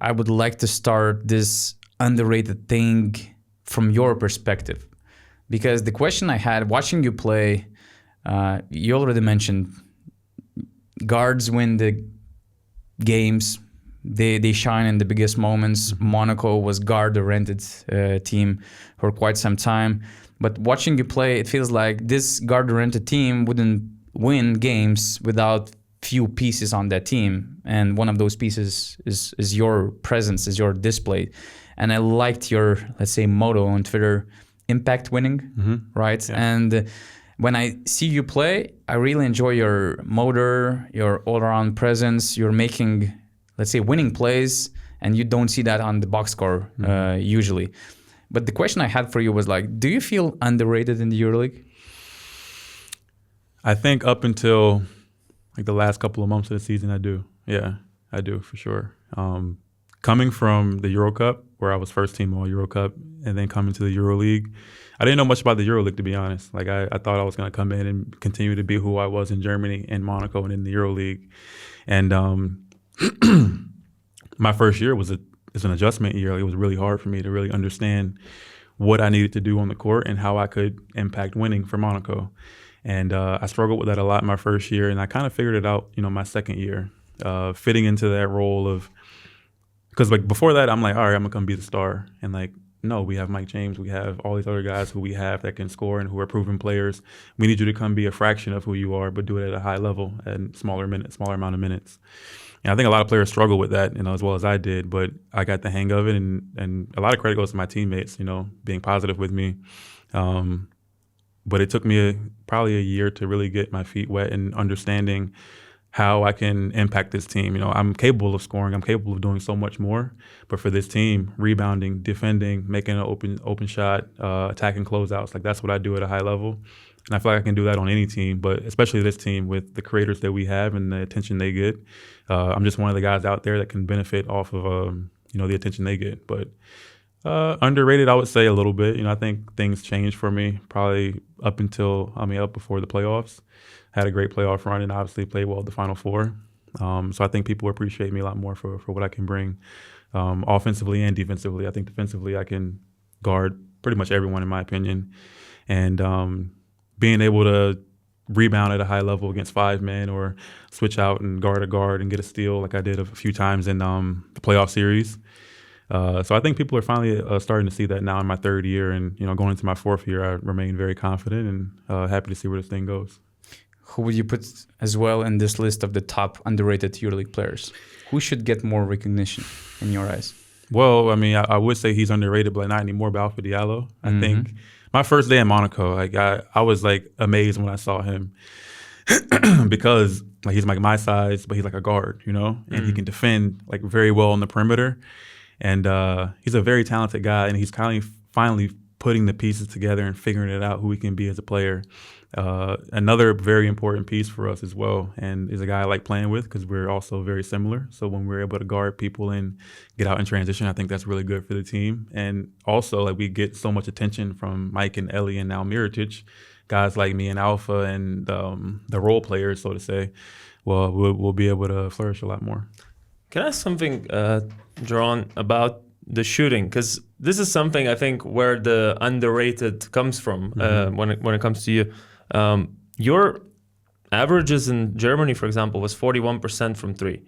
I would like to start this underrated thing from your perspective. Because the question I had watching you play, you already mentioned guards win the games. They shine in the biggest moments. Monaco was guard-oriented team for quite some time. But watching you play, it feels like this guard-oriented team wouldn't win games without few pieces on that team. And one of those pieces is your presence, is your display. And I liked your, let's say, motto on Twitter, impact winning, right? Yeah. And when I see you play, I really enjoy your motor, your all-around presence. You're making, let's say, winning plays, and you don't see that on the box score usually. But the question I had for you was like, do you feel underrated in the EuroLeague? I think up until like the last couple of months of the season, I do. Yeah, I do for sure. Coming from the Euro Cup, where I was first team all Euro Cup, and then coming to the EuroLeague, I didn't know much about the EuroLeague, to be honest. Like I thought I was going to come in and continue to be who I was in Germany and Monaco and in the EuroLeague. And my first year was an adjustment year. It was really hard for me to really understand what I needed to do on the court and how I could impact winning for Monaco. And I struggled with that a lot in my first year, and I kind of figured it out, my second year, fitting into that role of, because like before that, I'm like, all right, I'm gonna come be the star, and like, no, we have Mike James, we have all these other guys who we have that can score and who are proven players. We need you to come be a fraction of who you are, but do it at a high level and smaller amount of minutes. And I think a lot of players struggle with that, as well as I did, but I got the hang of it, and a lot of credit goes to my teammates, being positive with me. But it took me probably a year to really get my feet wet and understanding how I can impact this team. I'm capable of scoring. I'm capable of doing so much more. But for this team, rebounding, defending, making an open shot, attacking closeouts, like that's what I do at a high level. And I feel like I can do that on any team, but especially this team with the creators that we have and the attention they get. I'm just one of the guys out there that can benefit off of the attention they get. But underrated, I would say a little bit. I think things changed for me probably up before the playoffs. Had a great playoff run and obviously played well at the Final Four. So I think people appreciate me a lot more for what I can bring offensively and defensively. I think defensively I can guard pretty much everyone in my opinion. And being able to rebound at a high level against 5 men or switch out and guard a guard and get a steal like I did a few times in the playoff series. So I think people are finally starting to see that now in my third year, and going into my fourth year, I remain very confident and happy to see where this thing goes. Who would you put as well in this list of the top underrated EuroLeague players? Who should get more recognition in your eyes? Well, I would say he's underrated, but not anymore. But Alpha Diallo, I think my first day in Monaco, I was like amazed when I saw him because like he's like my size, but he's like a guard, and he can defend like very well on the perimeter. And he's a very talented guy, and he's finally putting the pieces together and figuring it out who he can be as a player. Another very important piece for us as well, and is a guy I like playing with because we're also very similar. So when we're able to guard people and get out in transition, I think that's really good for the team. And also, like we get so much attention from Mike and Ellie and now Mirotic, guys like me and Alpha and the role players, so to say. Well, we'll be able to flourish a lot more. Can I ask something, Jaron, about the shooting? Because this is something I think where the underrated comes from when it comes to you. Your averages in Germany, for example, was 41% from 3.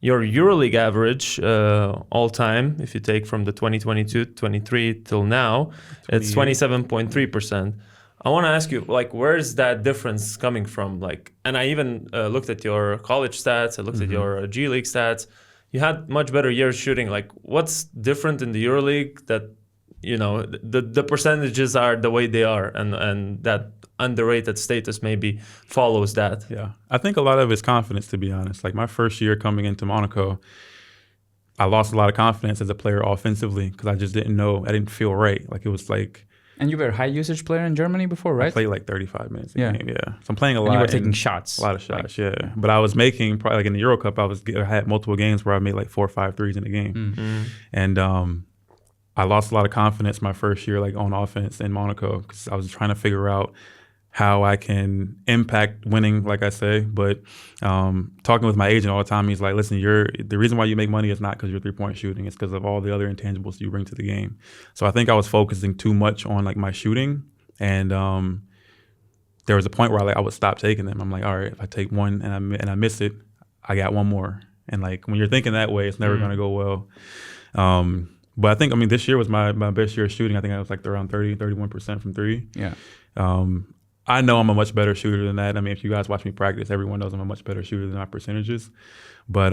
Your EuroLeague average all time, if you take from the 2022-23 till now, it's 27.3%. I want to ask you, like, where is that difference coming from? Like, and I even looked at your college stats. I looked at your G League stats. You had much better years shooting. Like, what's different in the EuroLeague that, the percentages are the way they are, and that underrated status maybe follows that? Yeah, I think a lot of it's confidence, to be honest. Like my first year coming into Monaco, I lost a lot of confidence as a player offensively because I just didn't feel right. Like it was like. And you were a high usage player in Germany before, right? I played like 35 minutes a game, yeah. So I'm playing a lot. And you were taking shots. A lot of shots, yeah. But I was making, probably like in the Euro Cup, I had multiple games where I made like 4 or 5 threes in a game. And I lost a lot of confidence my first year like on offense in Monaco because I was trying to figure out how I can impact winning, like I say. But talking with my agent all the time, he's like, listen, the reason why you make money is not because you're 3-point shooting. It's because of all the other intangibles you bring to the game. So I think I was focusing too much on like my shooting. And there was a point where I would stop taking them. I'm like, all right, if I take one and I miss it, I got one more. And like when you're thinking that way, it's never going to go well. But I think, this year was my best year of shooting. I think I was like around 31% from three. Yeah. I know I'm a much better shooter than that. If you guys watch me practice, everyone knows I'm a much better shooter than my percentages. But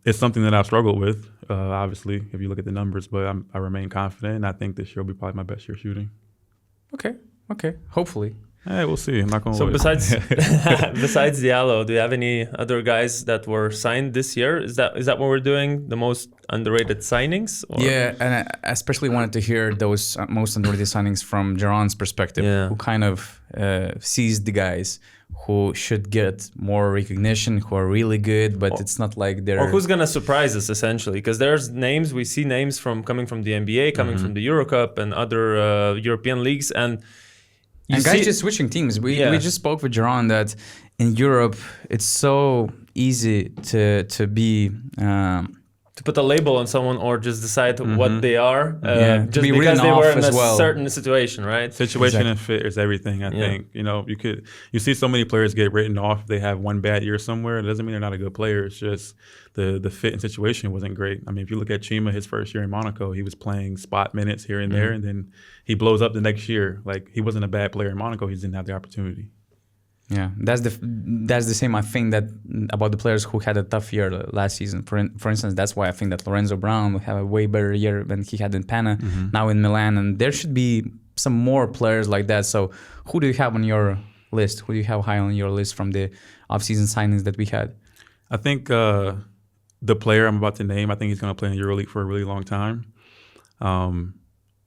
it's something that I've struggled with, obviously, if you look at the numbers. But I remain confident, and I think this year will be probably my best year shooting. Okay. Hopefully. Hey, we'll see. I'm not going to. So besides Diallo, do you have any other guys that were signed this year? Is that what we're doing? The most underrated signings? Or? Yeah, and I especially wanted to hear those most underrated signings from Jaron's perspective, who kind of sees the guys who should get more recognition, who are really good, but it's not like they're... Or who's going to surprise us, essentially? Because there's names, we see names coming from the NBA, coming from the Euro Cup and other European leagues, and guys just switching teams. We just spoke with Jaron that in Europe it's so easy to be to put a label on someone or just decide what they are just be because they were in a well. certain situation, right? Situation and fit is everything. I think you see so many players get written off if they have one bad year somewhere. It doesn't mean they're not a good player. It's just the fit and situation wasn't great. If you look at Chima, his first year in Monaco, he was playing spot minutes here and there, and then he blows up the next year. Like, he wasn't a bad player in Monaco. He just didn't have the opportunity. Yeah, that's the same. I think that about the players who had a tough year last season. For instance, that's why I think that Lorenzo Brown will have a way better year than he had in Pana, now in Milan, and there should be some more players like that. So, who do you have on your list? Who do you have high on your list from the off-season signings that we had? I think the player I'm about to name, I think he's going to play in EuroLeague for a really long time.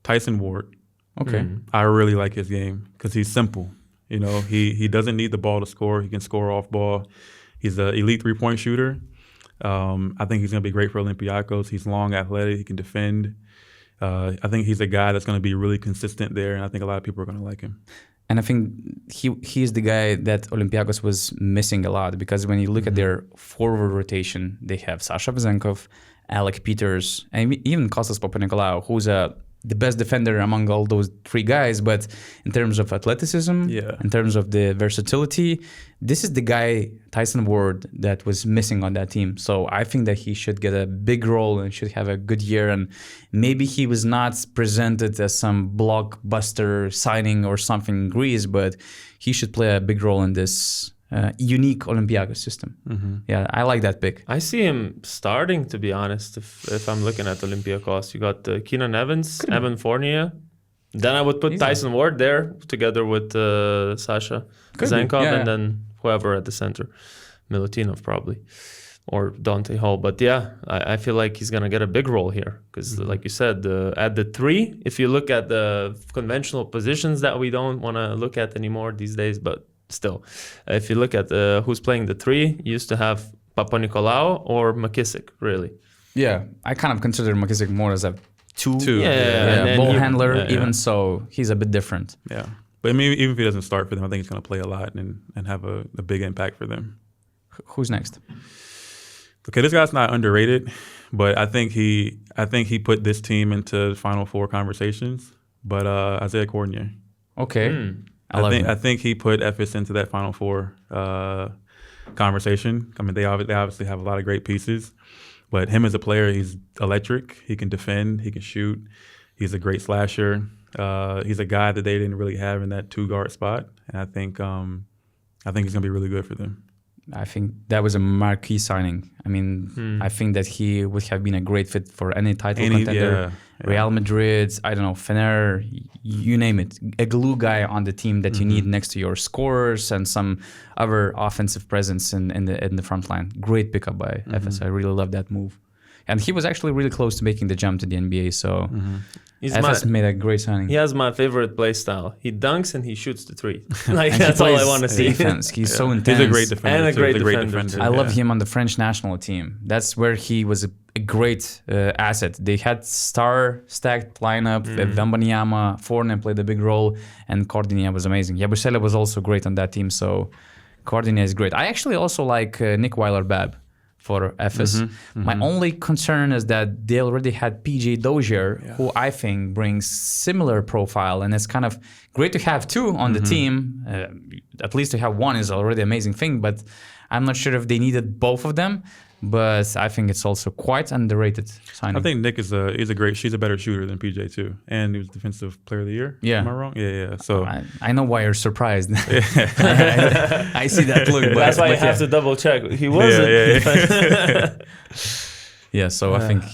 Tyson Ward. Okay. I really like his game because he's simple. He doesn't need the ball to score. He can score off ball. He's an elite 3-point shooter. I think he's going to be great for Olympiacos. He's long, athletic. He can defend. I think he's a guy that's going to be really consistent there, and I think a lot of people are going to like him. And I think he's the guy that Olympiacos was missing a lot, because when you look at their forward rotation, they have Sasha Vezenkov, Alec Peters, and even Kostas Papanikolaou, who's the best defender among all those three guys. But in terms of athleticism, in terms of the versatility, this is the guy, Tyson Ward, that was missing on that team. So I think that he should get a big role and should have a good year. And maybe he was not presented as some blockbuster signing or something in Greece, but he should play a big role in this unique Olympiacos system. Yeah, I like that pick. I see him starting, to be honest, if I'm looking at Olympiacos. You got Keenan Evans, Evan Fournier. Then I would put Tyson Ward there together with Sasha Vezenkov, and then whoever at the center. Milutinov probably, or Dante Hall. But I feel like he's going to get a big role here because, like you said, at the 3, if you look at the conventional positions that we don't want to look at anymore these days, but still, if you look at who's playing the 3, you used to have Papanikolaou or McKissick, really. Yeah, I kind of consider McKissick more as a 2. Ball handler. Even so, he's a bit different. Yeah, but even if he doesn't start for them, I think he's going to play a lot and have a big impact for them. Who's next? Okay, this guy's not underrated, but I think he put this team into Final Four conversations. But Isaiah Cornier. Okay. I think he put Efes into that Final Four conversation. They obviously have a lot of great pieces, but him as a player, he's electric. He can defend. He can shoot. He's a great slasher. He's a guy that they didn't really have in that 2-guard spot, and I think he's gonna be really good for them. I think that was a marquee signing. I think that he would have been a great fit for any title contender. Real Madrid, I don't know, Fener, you name it. A glue guy on the team that you need next to your scorers and some other offensive presence in the front line. Great pickup by Efes. I really love that move. And he was actually really close to making the jump to the NBA, so Efes made a great signing. He has my favorite play style. He dunks and he shoots the 3. That's all I want to see. Defense. He's so intense. He's a great defender. And a great defender. I love him on the French national team. That's where he was a great asset. They had star-stacked lineup. Wembanyama, Fournier played a big role, and Cordinia was amazing. Yabusele was also great on that team, so Cordinia is great. I actually also like Nick Weiler-Babb for FS. My only concern is that they already had PJ Dozier, who I think brings similar profile, and it's kind of great to have two on the team. At least to have one is already an amazing thing, but I'm not sure if they needed both of them. But I think it's also quite underrated signing. I think Nick is she's a better shooter than PJ too, and he was Defensive Player of the Year. Yeah, am I wrong? Yeah. So I know why you're surprised. I see that look. That's why you have to double check. He wasn't. Yeah, so I think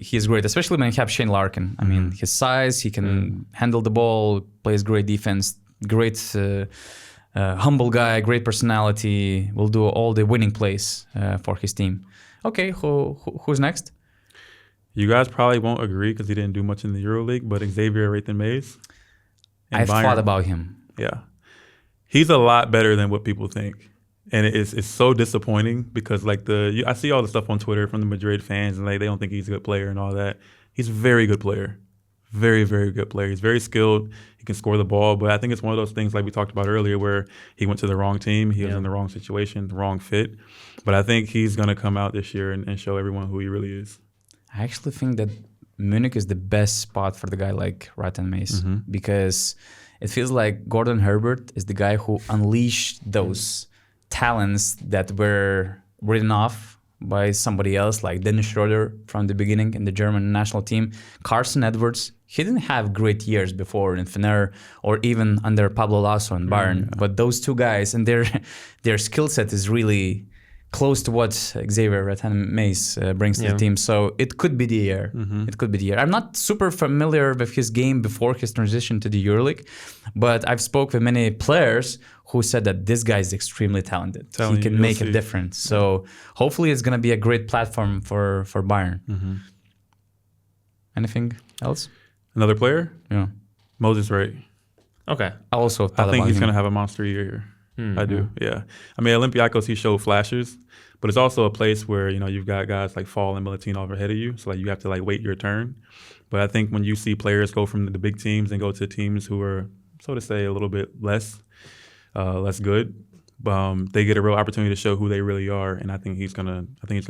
he's great, especially when you have Shane Larkin. I mean, his size, he can handle the ball, plays great defense, great. Humble guy, great personality, will do all the winning plays for his team. Okay, who's next? You guys probably won't agree because he didn't do much in the EuroLeague, but Xavier Rathan-Mays. I've thought about him. Yeah. He's a lot better than what people think. And it's so disappointing because I see all the stuff on Twitter from the Madrid fans and they don't think he's a good player and all that. He's a very good player. Very, very good player. He's very skilled. He can score the ball, but I think it's one of those things like we talked about earlier where he went to the wrong team. He was in the wrong situation, the wrong fit. But I think he's going to come out this year and show everyone who he really is. I actually think that Munich is the best spot for the guy like Rathan-Mays because it feels like Gordon Herbert is the guy who unleashed those talents that were written off by somebody else like Dennis Schroeder from the beginning in the German national team. Carson Edwards, he didn't have great years before in Fener or even under Pablo Lasso in Bayern, but those two guys and their skill set is really close to what Xavier Rathan-Mays brings to the team. So it could be the year. It could be the year. I'm not super familiar with his game before his transition to the EuroLeague, but I've spoke with many players who said that this guy is extremely talented. He can make a difference. So hopefully it's going to be a great platform for Bayern. Anything else? Another player? Yeah. Moses Wright. Okay. I also thought I think about he's him. going to have a monster year here. I do, yeah. I mean, Olympiacos, he showed flashes, but it's also a place where, you've got guys like Fall and Milutinov ahead of you. So, you have to, wait your turn. But I think when you see players go from the big teams and go to teams who are, so to say, a little bit less good, they get a real opportunity to show who they really are. And I think he's gonna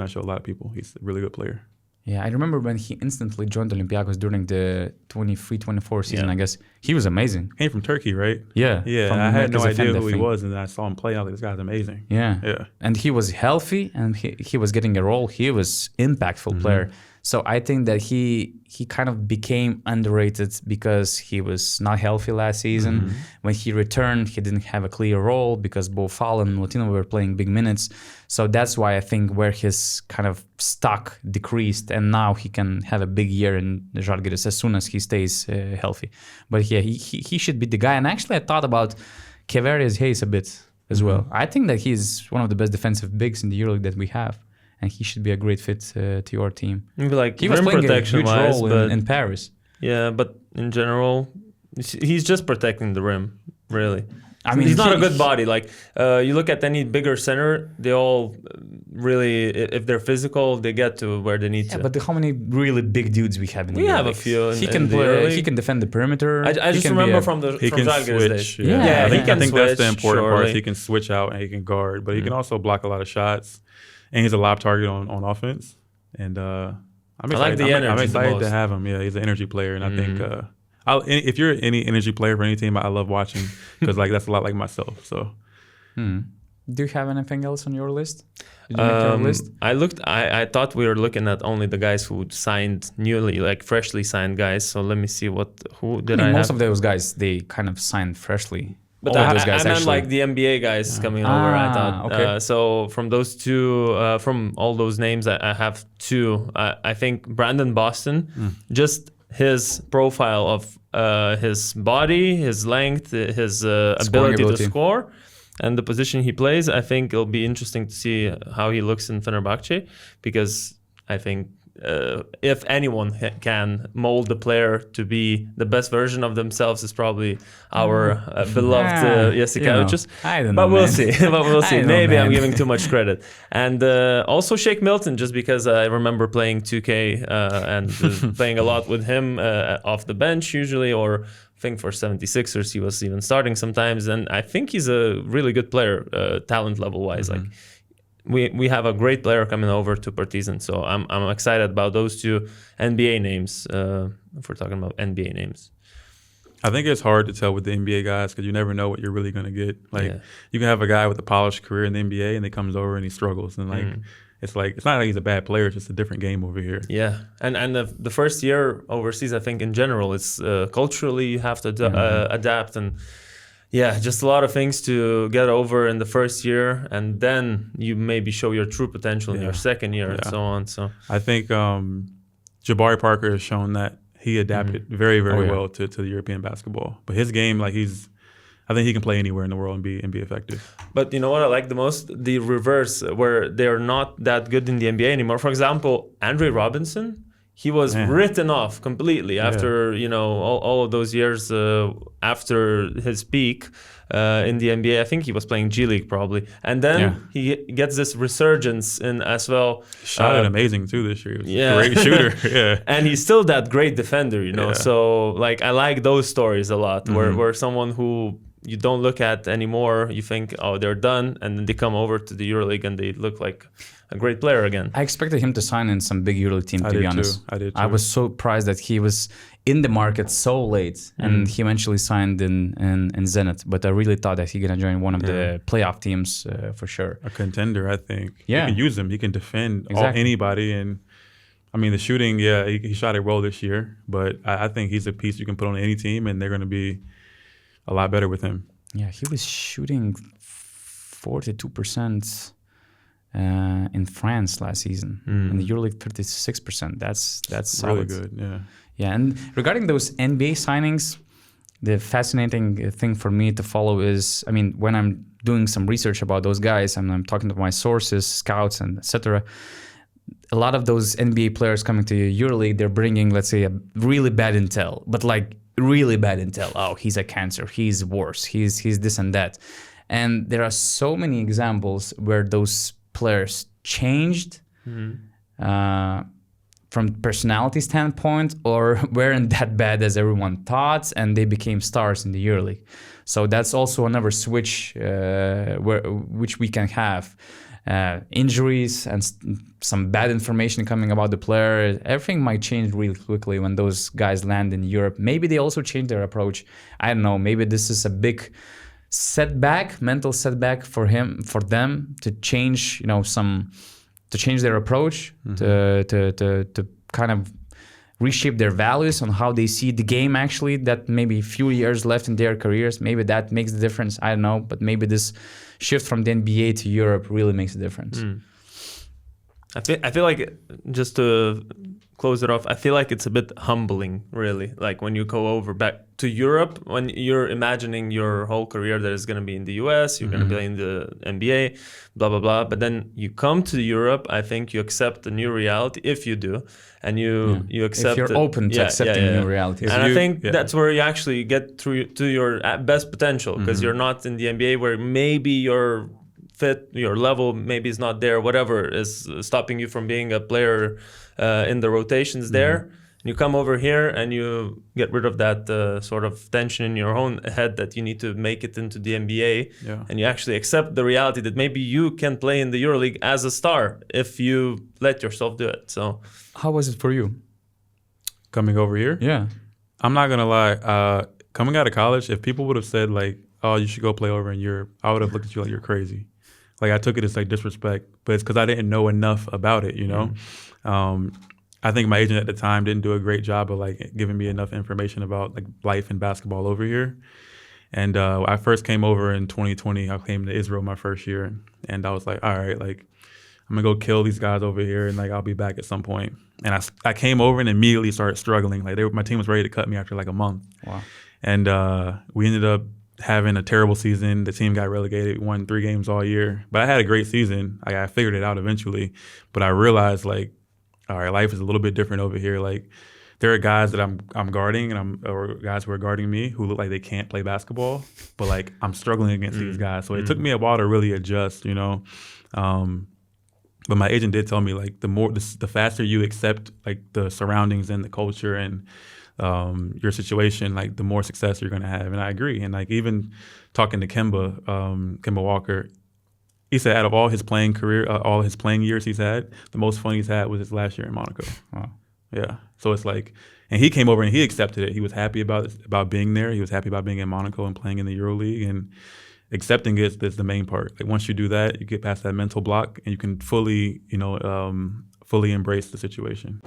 show a lot of people. He's a really good player. Yeah, I remember when he instantly joined Olympiacos during the 23-24 season, I guess. He was amazing. Came from Turkey, right? Yeah. Yeah, I had no idea who he was, and then I saw him play. I was like, this guy's amazing. Yeah. And he was healthy, and he was getting a role. He was impactful player. So I think that he kind of became underrated because he was not healthy last season. When he returned, he didn't have a clear role because both Fall and Milutinov were playing big minutes. So that's why I think where his kind of stock decreased, and now he can have a big year in the Žalgiris as soon as he stays healthy. But yeah, he should be the guy. And actually, I thought about Kevarius Hayes a bit as well. I think that he's one of the best defensive bigs in the EuroLeague that we have. And he should be a great fit to your team. Maybe he was playing a huge role in Paris. Yeah, but in general, he's just protecting the rim, really. I mean, he's not a good body. You look at any bigger center, they all really, if they're physical, they get to where they need to. But how many really big dudes we have in the We EuroLeague? have a few. He can play. He can defend the perimeter. I just remember from Žalgiris days. Yeah, I think that's the important part. Surely. He can switch out and he can guard, but he can also block a lot of shots. And he's a lob target on offense. And I'm excited, I'm excited to have him. Yeah, he's an energy player. And I think if you're any energy player for any team, I love watching because that's a lot like myself. So, Do you have anything else on your list? Did you make your list? I looked. I thought we were looking at only the guys who signed newly, freshly signed guys. So let me see who did I have? Most of those guys, they kind of signed freshly. But all of those guys I meant actually. the NBA guys coming over. I thought. Okay. So from those two, from all those names, I have two. I think Brandon Boston, just his profile of his body, his length, his ability to score, and the position he plays. I think it'll be interesting to see how he looks in Fenerbahce because I think if anyone can mold the player to be the best version of themselves, is probably our beloved Jasikevičius. I don't know, but we'll man. see. But we'll see. I know, Maybe I'm man. giving too much credit. And also Shake Milton, just because I remember playing 2K and playing a lot with him off the bench usually, or I think for 76ers he was even starting sometimes. And I think he's a really good player, talent level wise. Like we have a great player coming over to Partizan, so I'm excited about those two NBA names. If we're talking about NBA names. I think it's hard to tell with the NBA guys because you never know what you're really going to get. Like you can have a guy with a polished career in the NBA and he comes over and he struggles, and it's not like he's a bad player. It's just a different game over here. Yeah, and the first year overseas, I think in general, it's culturally you have to adapt, and just a lot of things to get over in the first year, and then you maybe show your true potential in your second year and so on. So I think Jabari Parker has shown that he adapted very, very well to the European basketball. But his game, I think he can play anywhere in the world and be effective. But you know what I like the most? The reverse, where they're not that good in the NBA anymore. For example, Andre Robinson, he was written off completely after all of those years after his peak in the NBA. I think he was playing G League probably, and then he gets this resurgence in as well. Shot it amazing too this year. He was a great shooter. And he's still that great defender, So like I like those stories a lot, where someone who you don't look at anymore, you think, oh, they're done, and then they come over to the EuroLeague and they look like a great player again. I expected him to sign in some big EuroLeague team, to be honest. I did too. I was so surprised that he was in the market so late, and he eventually signed in Zenit. But I really thought that he going to join one of the playoff teams for sure. A contender, I think. Yeah. You can use him. He can defend anybody. And I mean, the shooting, he shot it well this year. But I think he's a piece you can put on any team, and they're going to be a lot better with him. Yeah, he was shooting 42% in France last season. In the EuroLeague, 36%. That's solid. Really good. Yeah. Yeah, and regarding those NBA signings, the fascinating thing for me to follow is, I mean, when I'm doing some research about those guys, and I'm talking to my sources, scouts, and etc. A lot of those NBA players coming to EuroLeague, they're bringing, let's say, a really bad intel, but like really bad intel. Oh, he's a cancer. He's worse. He's this and that. And there are so many examples where those players changed from personality standpoint, or weren't that bad as everyone thought, and they became stars in the EuroLeague. So that's also another switch which we can have. Injuries and some bad information coming about the player. Everything might change really quickly when those guys land in Europe. Maybe they also change their approach. I don't know. Maybe this is a big setback, mental setback for them to change, to change their approach, to kind of reshape their values on how they see the game. Actually, that maybe a few years left in their careers, maybe that makes the difference. I don't know, but maybe this shift from the NBA to Europe really makes a difference. I feel like, just to close it off, I feel like it's a bit humbling, really. Like when you go over back to Europe, when you're imagining your whole career that is going to be in the US, you're going to be in the NBA, blah, blah, blah. But then you come to Europe, I think you accept the new reality, if you do. And you accept if you're open to accepting new realities. And I think that's where you actually get to your best potential, because you're not in the NBA where maybe your fit, your level maybe is not there, whatever is stopping you from being a player in the rotations there. You come over here and you get rid of that sort of tension in your own head that you need to make it into the NBA. And you actually accept the reality that maybe you can play in the EuroLeague as a star if you let yourself do it. So how was it for you? Coming over here? Yeah. I'm not going to lie. Coming out of college, if people would have said like, oh, you should go play over in Europe, I would have looked at you like you're crazy. Like I took it as like disrespect, but it's because I didn't know enough about it, I think my agent at the time didn't do a great job of like giving me enough information about like life and basketball over here. And I first came over in 2020. I came to Israel my first year, and I was like, all right, like I'm gonna go kill these guys over here, and like I'll be back at some point. And I came over and immediately started struggling. Like my team was ready to cut me after like a month. Wow. And we ended up having a terrible season. The team got relegated, won 3 games all year. But I had a great season. I figured it out eventually. But I realized like all right, life is a little bit different over here. Like, there are guys that I'm guarding, or guys who are guarding me who look like they can't play basketball, but like I'm struggling against these guys. So it took me a while to really adjust, you know. But my agent did tell me, like, the faster you accept like the surroundings and the culture and your situation, like the more success you're gonna have. And I agree. And like, even talking to Kemba Walker, he said out of all his playing years he's had, the most fun he's had was his last year in Monaco. Wow. Yeah. So it's like, and he came over and he accepted it. He was happy about being there. He was happy about being in Monaco and playing in the EuroLeague, and accepting it is the main part. Like, once you do that, you get past that mental block and you can fully embrace the situation.